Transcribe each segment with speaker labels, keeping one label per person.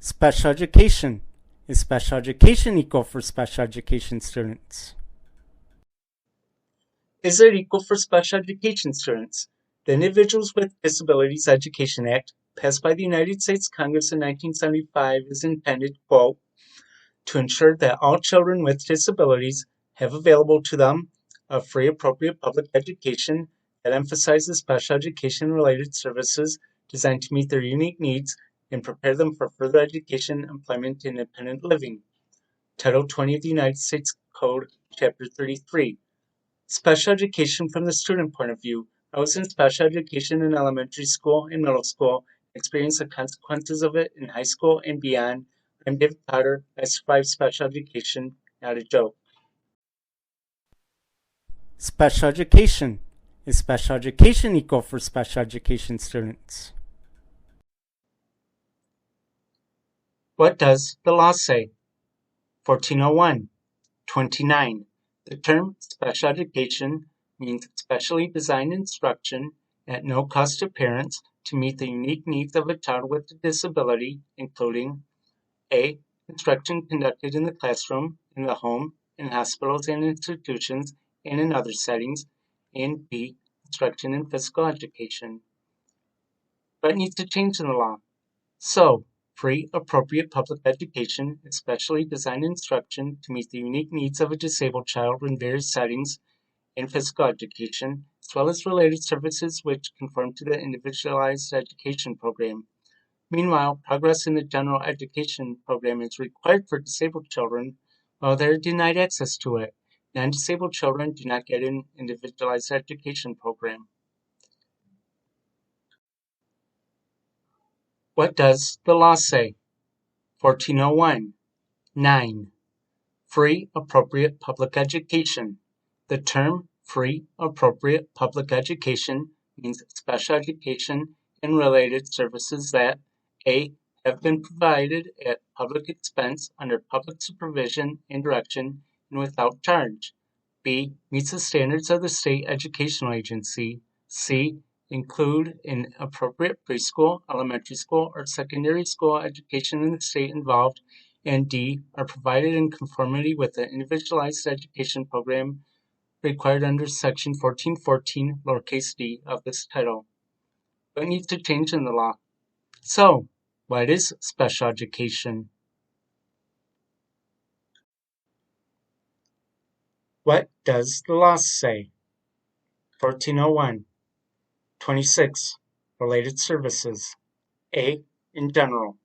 Speaker 1: Special education. Is special education equal for special education students?
Speaker 2: Is it equal for special education students? The Individuals with Disabilities Education Act, passed by the United States Congress in 1975, is intended, quote, to ensure that all children with disabilities have available to them a free, appropriate public education that emphasizes special education-related services designed to meet their unique needs and prepare them for further education, employment, and independent living. Title 20 of the United States Code, Chapter 33. Special education from the student point of view. I was in special education in elementary school and middle school, experienced the consequences of it in high school and beyond. I'm David Potter. I survived special education, not a joke.
Speaker 1: Special education. Is special education equal for special education students?
Speaker 2: What does the law say? 1401. 29. The term special education means specially designed instruction at no cost to parents to meet the unique needs of a child with a disability, including A. Instruction conducted in the classroom, in the home, in hospitals and institutions, and in other settings, and B. Instruction in physical education. But it needs to change in the law. So, free, appropriate public education, especially designed instruction to meet the unique needs of a disabled child in various settings, and physical education, as well as related services which conform to the individualized education program. Meanwhile, progress in the general education program is required for disabled children while they are denied access to it. Non-disabled children do not get an individualized education program. What does the law say? 1401. 9. Free, appropriate public education. The term free, appropriate public education means special education and related services that A. have been provided at public expense under public supervision and direction and without charge. B. Meets the standards of the state educational agency. C. Include an appropriate preschool, elementary school, or secondary school education in the state involved, and D. Are provided in conformity with the individualized education program required under Section 1414, lowercase d, of this title. What needs to change in the law? So, what is special education? What does the law say? 1401. 26. Related services. A. In general.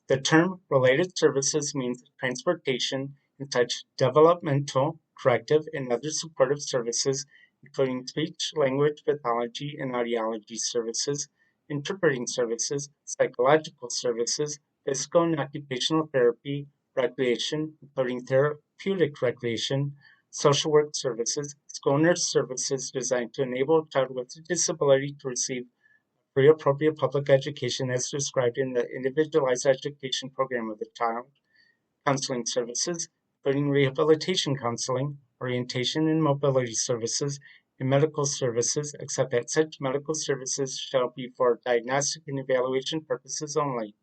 Speaker 2: The term related services means transportation and such developmental, corrective, and other supportive services, including speech, language, pathology, and audiology services, interpreting services, psychological services, physical and occupational therapy, recreation, including therapeutic recreation, social work services, school nurse services designed to enable a child with a disability to receive free, appropriate public education as described in the individualized education program of the child, counseling services, including rehabilitation counseling, orientation and mobility services, and medical services, except that such medical services shall be for diagnostic and evaluation purposes only,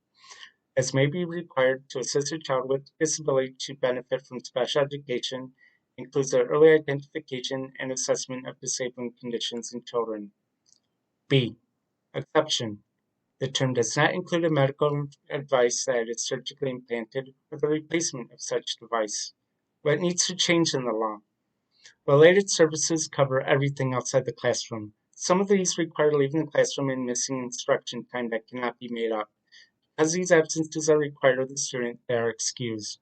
Speaker 2: as may be required to assist a child with disability to benefit from special education, includes the early identification and assessment of disabling conditions in children. B. Exception. The term does not include a medical device that is surgically implanted or the replacement of such device. What needs to change in the law? Related services cover everything outside the classroom. Some of these require leaving the classroom and missing instruction time that cannot be made up. Because these absences are required of the student, they are excused.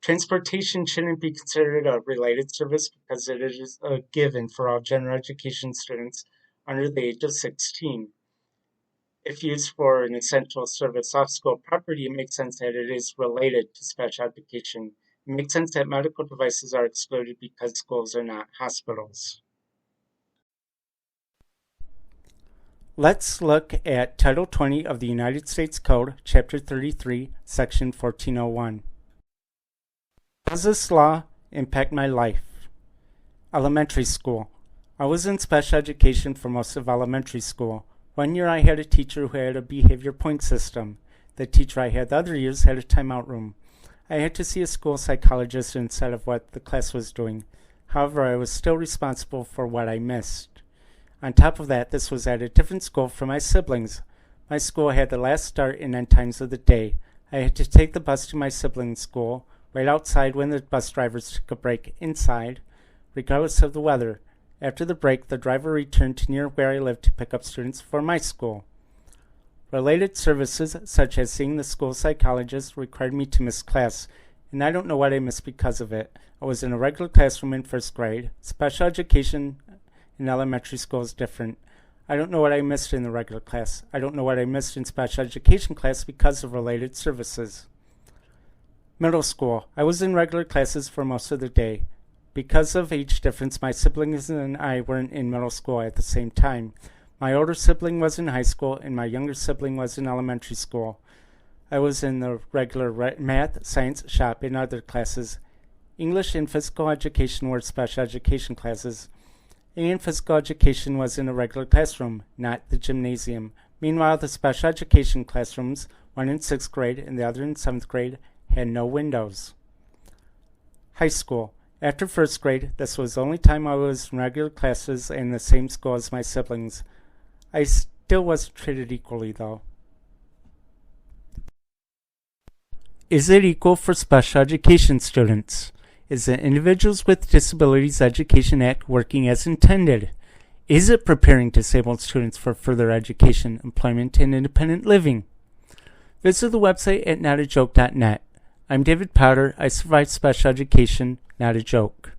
Speaker 2: Transportation shouldn't be considered a related service because it is a given for all general education students under the age of 16. If used for an essential service off school property, it makes sense that it is related to special education. It makes sense that medical devices are excluded because schools are not hospitals.
Speaker 1: Let's look at Title 20 of the United States Code, Chapter 33, Section 1401. How does this law impact my life? Elementary school. I was in special education for most of elementary school. 1 year I had a teacher who had a behavior point system. The teacher I had the other years had a timeout room. I had to see a school psychologist instead of what the class was doing. However, I was still responsible for what I missed. On top of that, this was at a different school from my siblings. My school had the last start and end times of the day. I had to take the bus to my siblings' school, wait outside when the bus drivers took a break inside, regardless of the weather. After the break, the driver returned to near where I lived to pick up students for my school. Related services, such as seeing the school psychologist, required me to miss class, and I don't know what I missed because of it. I was in a regular classroom in first grade. Special education in elementary school is different. I don't know what I missed in the regular class. I don't know what I missed in special education class because of related services. Middle school. I was in regular classes for most of the day. Because of age difference, my siblings and I weren't in middle school at the same time. My older sibling was in high school, and my younger sibling was in elementary school. I was in the regular math, science, shop, and other classes. English and physical education were special education classes. And physical education was in a regular classroom, not the gymnasium. Meanwhile, the special education classrooms, one in 6th grade and the other in 7th grade, had no windows. High school. After first grade, this was the only time I was in regular classes in the same school as my siblings. I still wasn't treated equally, though. Is it equal for special education students? Is the Individuals with Disabilities Education Act working as intended? Is it preparing disabled students for further education, employment, and independent living? Visit the website at notajoke.net. I'm David Powder. I survived special education, not a joke.